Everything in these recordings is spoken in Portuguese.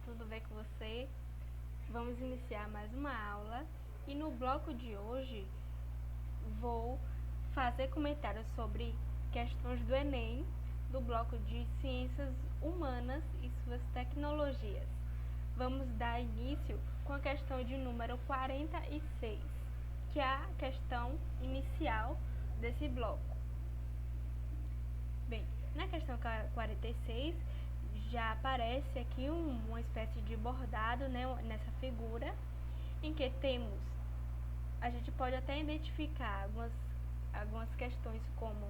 tudo bem com você? Vamos iniciar mais uma aula e no bloco de hoje vou fazer comentários sobre questões do Enem, do bloco de Ciências Humanas e suas tecnologias. Vamos dar início com a questão de número 46, que é a questão inicial desse bloco. Bem, na questão 46 já aparece aqui uma espécie de bordado, né, nessa figura, em que a gente pode até identificar algumas questões como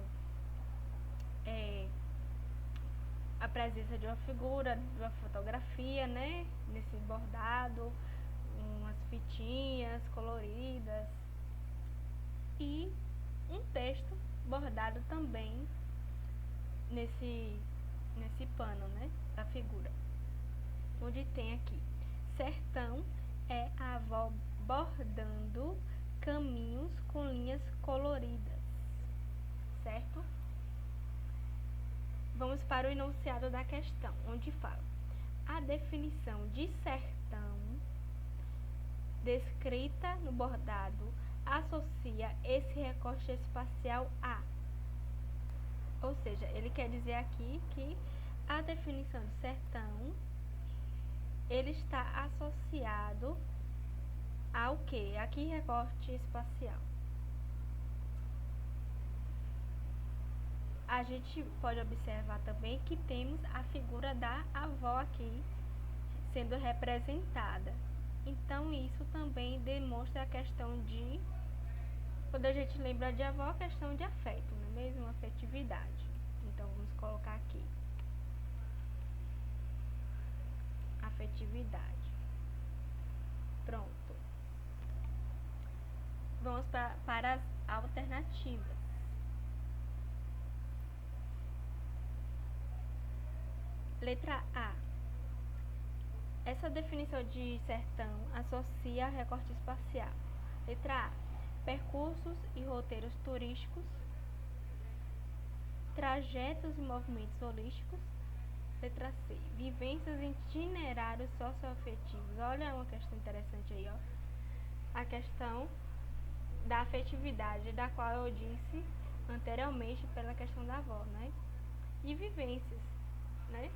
a presença de uma figura, de uma fotografia, né, nesse bordado, umas fitinhas coloridas e um texto bordado também nesse pano, né, da figura, onde tem aqui: sertão é a avó bordando caminhos com linhas coloridas, certo? Vamos para o enunciado da questão, onde fala: a definição de sertão descrita no bordado associa esse recorte espacial a... Ou seja, ele quer dizer aqui que a definição de sertão, ele está associado ao que? Aqui, recorte espacial. A gente pode observar também que temos a figura da avó aqui sendo representada. Então, isso também demonstra a questão de... Quando a gente lembra de avó, a questão de afeto, não é mesmo? Afetividade. Então, vamos colocar aqui: afetividade. Pronto. Vamos para as alternativas. Letra A. Essa definição de sertão associa recorte espacial. Letra A. Percursos e roteiros turísticos, trajetos e movimentos holísticos. Letra C. Vivências em itinerários socioafetivos. Olha uma questão interessante aí, ó. A questão da afetividade, da qual eu disse anteriormente pela questão da avó, né? E vivências, né?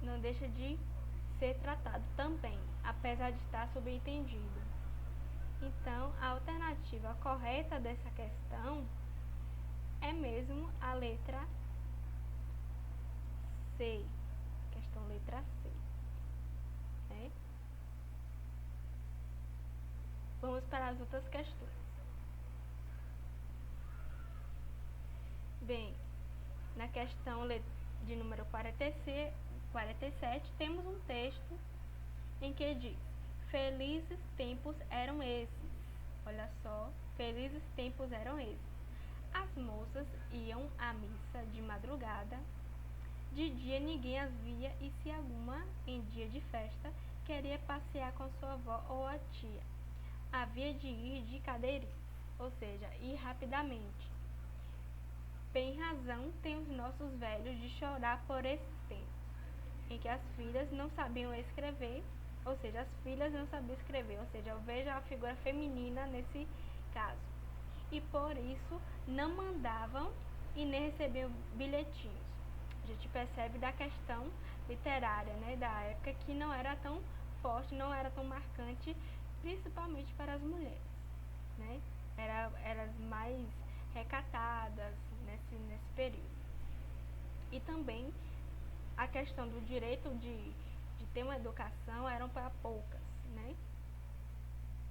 Não deixa de ser tratado também, apesar de estar subentendido. Então, a alternativa correta dessa questão é mesmo a letra C. Questão letra C. Né? Vamos para as outras questões. Bem, na questão de número 47, temos um texto em que diz: felizes tempos eram esses. Olha só, felizes tempos eram esses. As moças iam à missa de madrugada, de dia ninguém as via, e se alguma, em dia de festa, queria passear com sua avó ou a tia, havia de ir de cadeirinha, ou seja, ir rapidamente. Bem razão tem os nossos velhos de chorar por esses tempos, em que as filhas não sabiam escrever, ou seja, as filhas não sabiam escrever, ou seja, eu vejo a figura feminina nesse caso, e por isso não mandavam e nem recebiam bilhetinhos. A gente percebe da questão literária, né, da época, que não era tão forte, não era tão marcante, principalmente para as mulheres, né? Eram mais recatadas nesse período. E também a questão do direito de ter uma educação eram para poucas, né?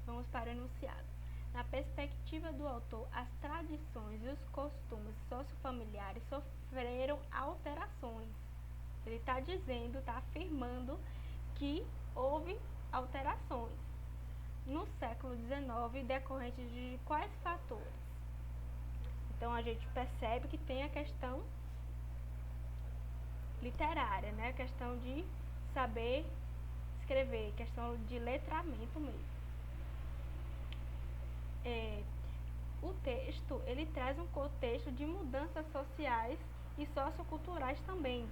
Vamos para o enunciado. Na perspectiva do autor, as tradições e os costumes sociofamiliares sofreram alterações. Ele está dizendo, está afirmando que houve alterações no século XIX decorrentes de quais fatores? Então, a gente percebe que tem a questão literária, né? A questão de saber escrever, questão de letramento mesmo. O texto, ele traz um contexto de mudanças sociais e socioculturais também,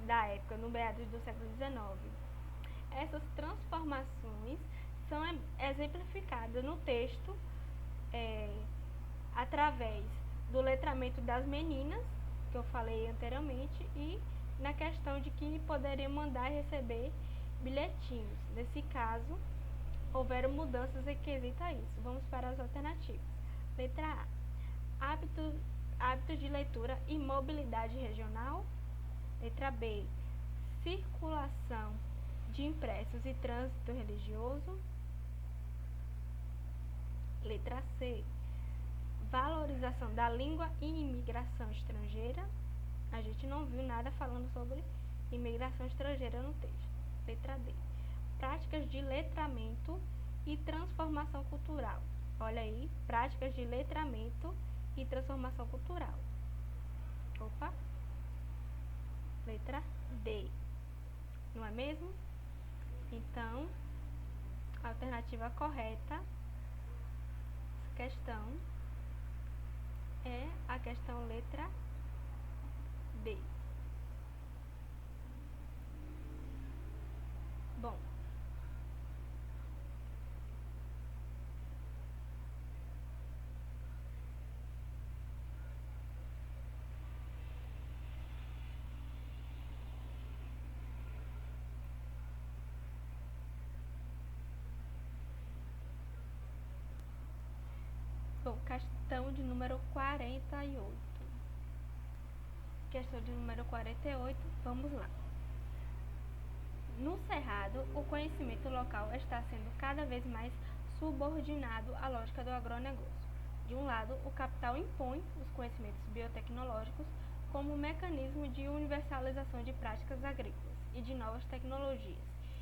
da época, no meados do século XIX. Essas transformações são exemplificadas no texto através do letramento das meninas, que eu falei anteriormente, e na questão de que poderiam mandar e receber bilhetinhos. Nesse caso, houveram mudanças em quesito a isso. Vamos para as alternativas. Letra A. Hábitos de leitura e mobilidade regional. Letra B. Circulação de impressos e trânsito religioso. Letra C. Valorização da língua e imigração estrangeira. A gente não viu nada falando sobre imigração estrangeira no texto. Letra D. Práticas de letramento e transformação cultural. Olha aí, práticas de letramento e transformação cultural. Opa! Letra D. Não é mesmo? Então, a alternativa correta questão é a questão letra D. Bom, questão de número 48. Questão de número 48, vamos lá. No Cerrado, o conhecimento local está sendo cada vez mais subordinado à lógica do agronegócio. De um lado, o capital impõe os conhecimentos biotecnológicos como um mecanismo de universalização de práticas agrícolas e de novas tecnologias.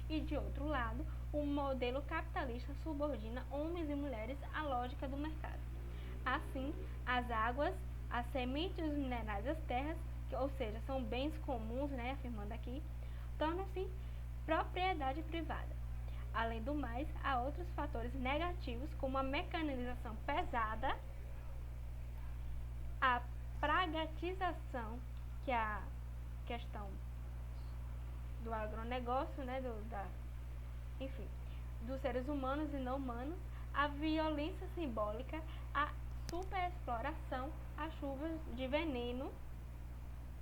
E de outro lado, o modelo capitalista subordina homens e mulheres à lógica do mercado. Assim, as águas, as sementes e os minerais das terras, ou seja, são bens comuns, afirmando aqui, tornam-se propriedade privada. Além do mais, há outros fatores negativos, como a mecanização pesada, a pragmatização, que é a questão do agronegócio, enfim, dos seres humanos e não humanos, a violência simbólica, a superexploração, as chuvas de veneno,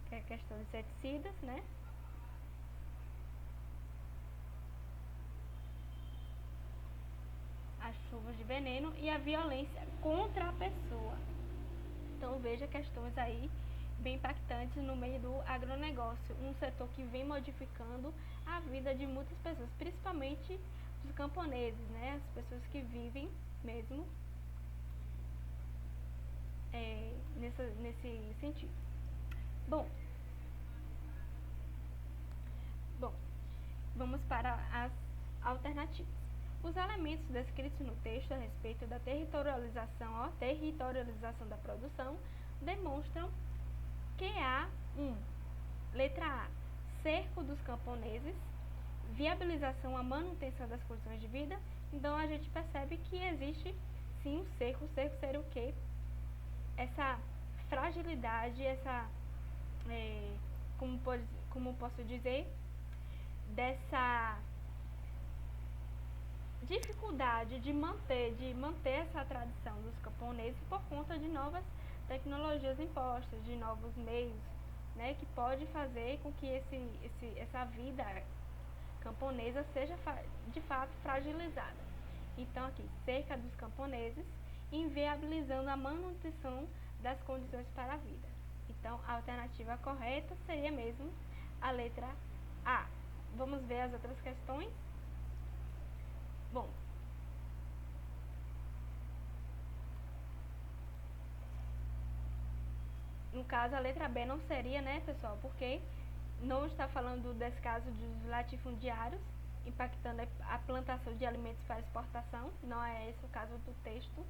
que é a questão de inseticidas, as chuvas de veneno e a violência contra a pessoa. Então veja questões aí bem impactantes no meio do agronegócio, um setor que vem modificando a vida de muitas pessoas, principalmente os camponeses, as pessoas que vivem mesmo nesse sentido. Bom, vamos para as alternativas. Os elementos descritos no texto a respeito da territorialização da produção demonstram que há letra A, cerco dos camponeses, viabilização à manutenção das condições de vida. Então a gente percebe que existe sim um cerco. O cerco seria o quê? Essa fragilidade, essa como posso dizer, dessa dificuldade de manter essa tradição dos camponeses por conta de novas tecnologias impostas, de novos meios, que pode fazer com que essa vida camponesa seja de fato fragilizada. Então aqui, cerca dos camponeses, inviabilizando a manutenção das condições para a vida. Então a alternativa correta seria mesmo a letra A. Vamos ver as outras questões? Bom, no caso a letra B não seria, pessoal, porque não está falando desse caso dos latifundiários impactando a plantação de alimentos para exportação, não é esse o caso do texto.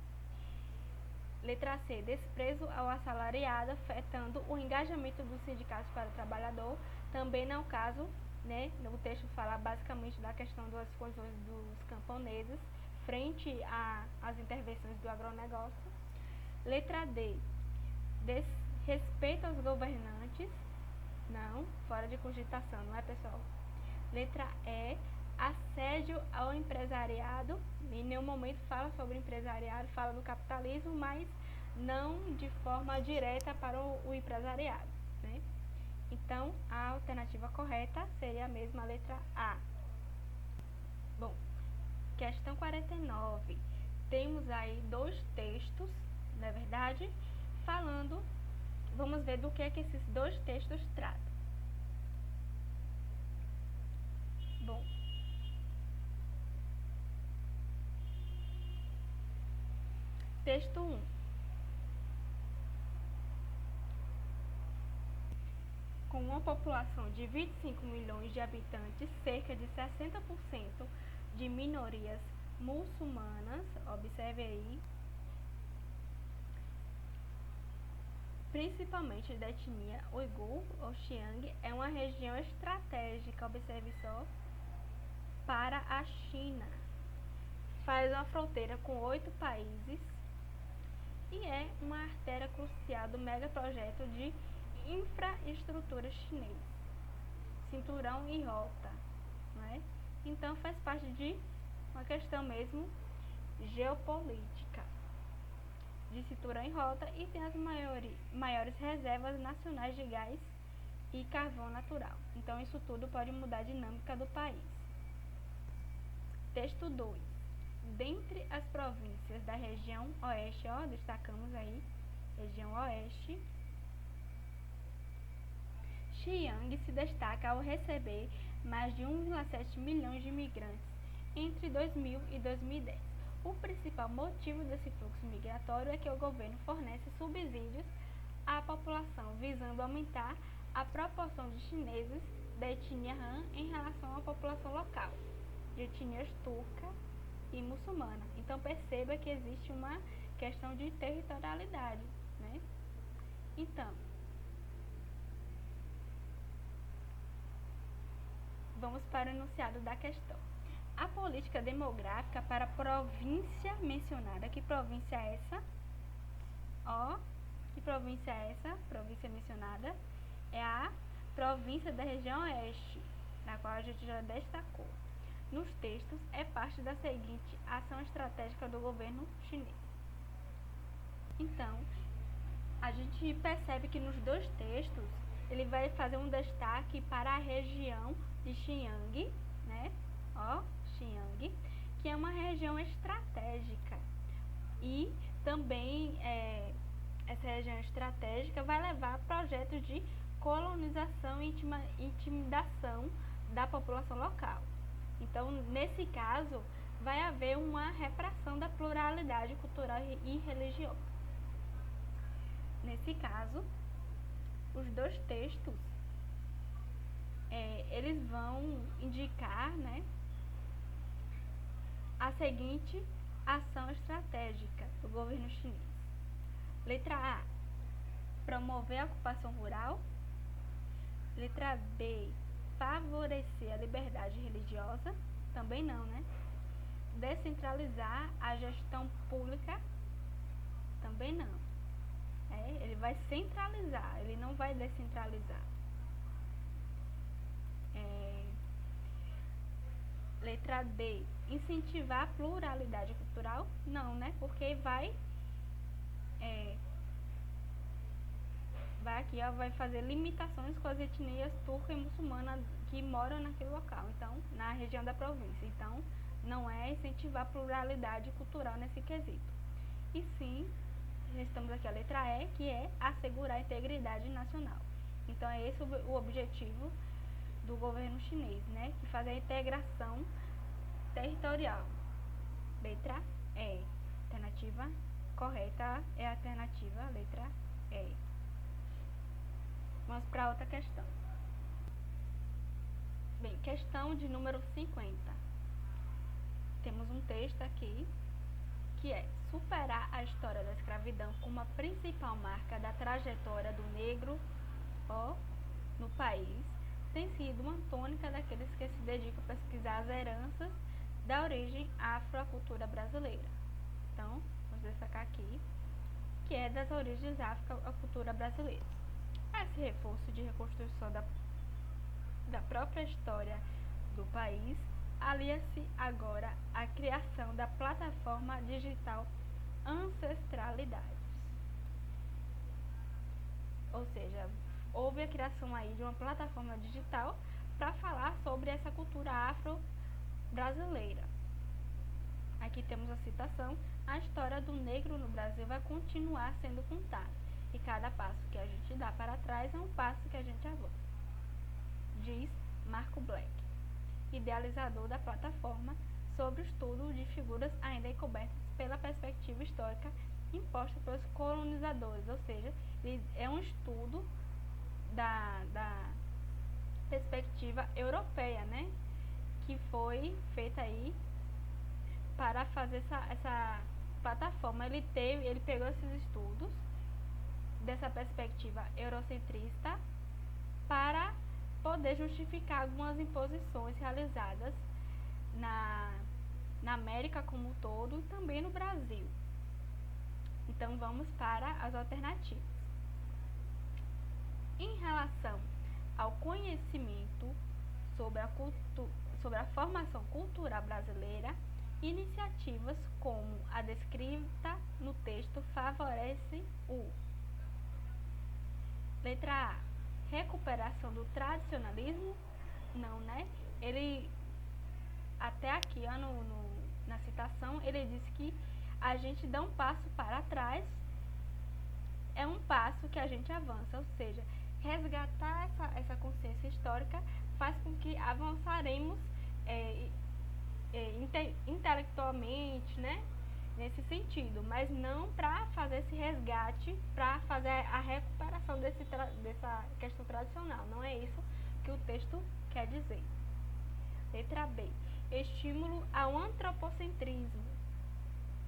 Letra C, desprezo ao assalariado afetando o engajamento dos sindicatos para o trabalhador, também não é o caso, O texto fala basicamente da questão das condições dos camponeses frente às intervenções do agronegócio. Letra D, desrespeito aos governantes, Não, fora de cogitação, não é, pessoal? Letra E, assédio ao empresariado. Em nenhum momento fala sobre empresariado, fala do capitalismo, mas não de forma direta para o empresariado, né? Então, a alternativa correta seria a mesma letra A. Bom, questão 49. Temos aí dois textos, na verdade, falando. Vamos ver do que esses dois textos tratam. Bom, texto 1. Com uma população de 25 milhões de habitantes, cerca de 60% de minorias muçulmanas, observe aí, principalmente da etnia uigur ou Xinjiang, é uma região estratégica, observe só, para a China. Faz uma fronteira com 8 países e é uma artéria crucial do megaprojeto de infraestrutura chinês, cinturão e rota, né? Então faz parte de uma questão mesmo geopolítica, de cinturão e rota, e tem as maiores reservas nacionais de gás e carvão natural. Então isso tudo pode mudar a dinâmica do país. Texto 2. Dentre as províncias da região oeste, destacamos aí, região oeste, Xinjiang se destaca ao receber mais de 1,7 milhões de imigrantes entre 2000 e 2010. O principal motivo desse fluxo migratório é que o governo fornece subsídios à população, visando aumentar a proporção de chineses da etnia Han em relação à população local, de etnias turca e muçulmana. Então perceba que existe uma questão de territorialidade, né? Então, vamos para o enunciado da questão. A política demográfica para a província mencionada, que província é essa? Que província é essa? Província mencionada é a província da região oeste, na qual a gente já destacou. Nos textos, é parte da seguinte ação estratégica do governo chinês. Então, a gente percebe que nos dois textos, ele vai fazer um destaque para a região de Xinjiang, né? Xinjiang, que é uma região estratégica. E também essa região estratégica vai levar a projetos de colonização e intimidação da população local. Então, nesse caso, vai haver uma repressão da pluralidade cultural e religiosa. Nesse caso, os dois textos, eles vão indicar, né, a seguinte ação estratégica do governo chinês. Letra A, promover a ocupação rural. Letra B, favorecer a liberdade religiosa. Também não, né? Descentralizar a gestão pública. Também não. Ele vai centralizar, ele não vai descentralizar. Letra D, incentivar a pluralidade cultural. Não, né? Porque vai vai fazer limitações com as etnias turca e muçulmana que moram naquele local, então, na região da província. Então, não é incentivar a pluralidade cultural nesse quesito. E sim, estamos aqui a letra E, que é assegurar a integridade nacional. Então, é esse o objetivo do governo chinês, né? Que faz a integração territorial. Letra E. Alternativa correta é a alternativa letra E. Vamos para outra questão. Bem, questão de número 50. Temos um texto aqui que é: superar a história da escravidão como a principal marca da trajetória do negro no país tem sido uma tônica daqueles que se dedicam a pesquisar as heranças da origem afro à cultura brasileira. Então, vamos destacar aqui que é das origens afro à cultura brasileira. A esse reforço de reconstrução da própria história do país, alia-se agora a criação da plataforma digital Ancestralidades. Ou seja, houve a criação aí de uma plataforma digital para falar sobre essa cultura afro-brasileira. Aqui temos a citação: a história do negro no Brasil vai continuar sendo contada, e cada passo que a gente dá para trás é um passo que a gente avança, diz Marco Black, idealizador da plataforma, sobre o estudo de figuras ainda encobertas pela perspectiva histórica imposta pelos colonizadores, ou seja, é um estudo da perspectiva europeia, né, que foi feita aí para fazer essa plataforma. Ele pegou esses estudos dessa perspectiva eurocentrista para poder justificar algumas imposições realizadas na América como um todo e também no Brasil. Então vamos para as alternativas. Em relação ao conhecimento sobre a formação cultural brasileira, iniciativas como a descrita no texto favorecem o: letra A, recuperação do tradicionalismo. Não, né? Ele, até aqui ó, na citação, ele diz que a gente dá um passo para trás, é um passo que a gente avança, ou seja, resgatar essa consciência histórica faz com que avançaremos intelectualmente, né, nesse sentido, mas não para fazer esse resgate, para fazer a recuperação dessa questão tradicional. Não é isso que o texto quer dizer. Letra B, estímulo ao antropocentrismo.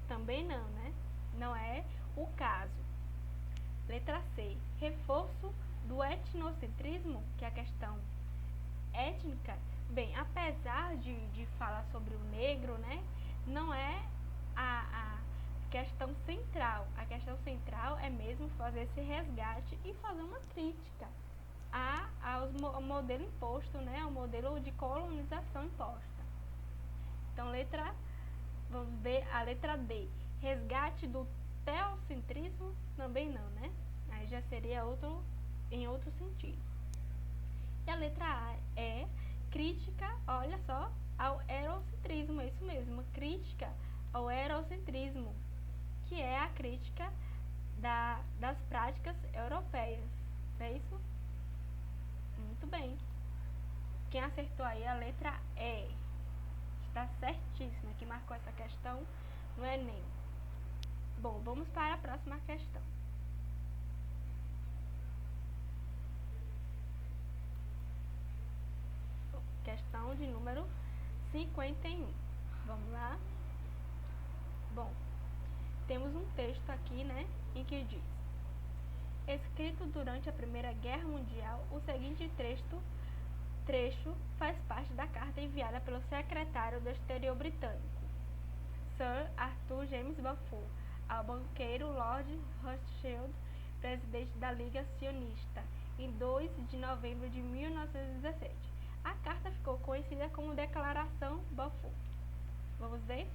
Também não, né? Não é o caso. Letra C, reforço do etnocentrismo, que é a questão étnica. Bem, apesar de falar sobre o negro, né, não é a questão central. A questão central é mesmo fazer esse resgate e fazer uma crítica ao modelo imposto, né, ao modelo de colonização imposta. Então, vamos ver a letra D, resgate do teocentrismo. Também não, né? Aí já seria em outro sentido. E a letra A é crítica, olha só, ao eurocentrismo, é isso mesmo, uma crítica ao eurocentrismo, que é a crítica das práticas europeias, não é isso? Muito bem. Quem acertou aí a letra E, está certíssima, que marcou essa questão no Enem. Bom, vamos para a próxima questão. Questão de número 51. Vamos lá? Bom, temos um texto aqui, né, em que diz: escrito durante a Primeira Guerra Mundial, o seguinte trecho faz parte da carta enviada pelo secretário do Exterior britânico, Sir Arthur James Balfour, ao banqueiro Lord Rothschild, presidente da Liga Sionista, em 2 de novembro de 1917. A carta ficou conhecida como Declaração Balfour. Vamos ver?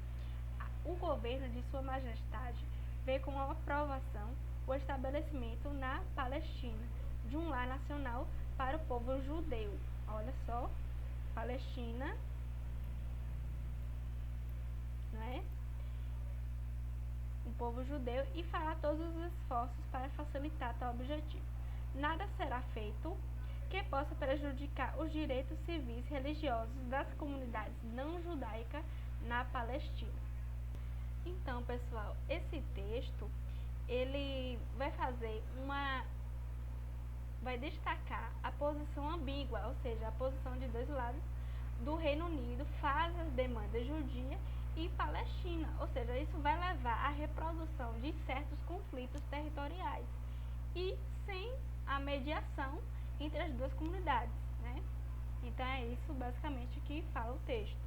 O governo de Sua Majestade vê com aprovação o estabelecimento na Palestina de um lar nacional para o povo judeu. Olha só, Palestina, não é? O povo judeu, e fará todos os esforços para facilitar tal objetivo. Nada será feito que possa prejudicar os direitos civis e religiosos das comunidades não judaicas na Palestina. Então, pessoal, esse texto, ele vai destacar a posição ambígua, ou seja, a posição de dois lados do Reino Unido face às demandas judia e palestina, ou seja, isso vai levar à reprodução de certos conflitos territoriais e sem a mediação entre as duas comunidades, né? Então é isso basicamente que fala o texto.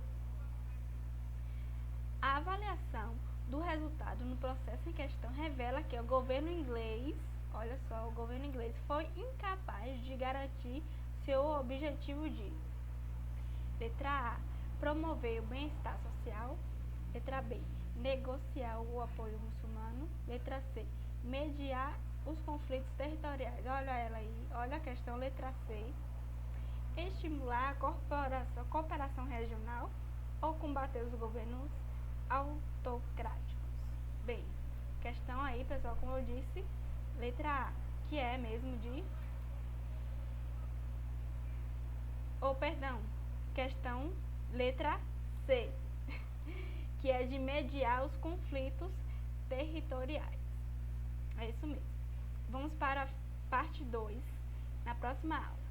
A avaliação do resultado no processo em questão revela que o governo inglês, olha só, o governo inglês foi incapaz de garantir seu objetivo de: letra A, promover o bem-estar social. Letra B, negociar o apoio muçulmano. Letra C, mediar os conflitos territoriais. Olha ela aí, olha a questão, letra C. Estimular a cooperação regional ou combater os governos autocráticos. Bem, questão aí, pessoal, como eu disse, letra A, que é mesmo de... questão letra C, que é de mediar os conflitos territoriais. É isso mesmo. Vamos para a parte 2 na próxima aula.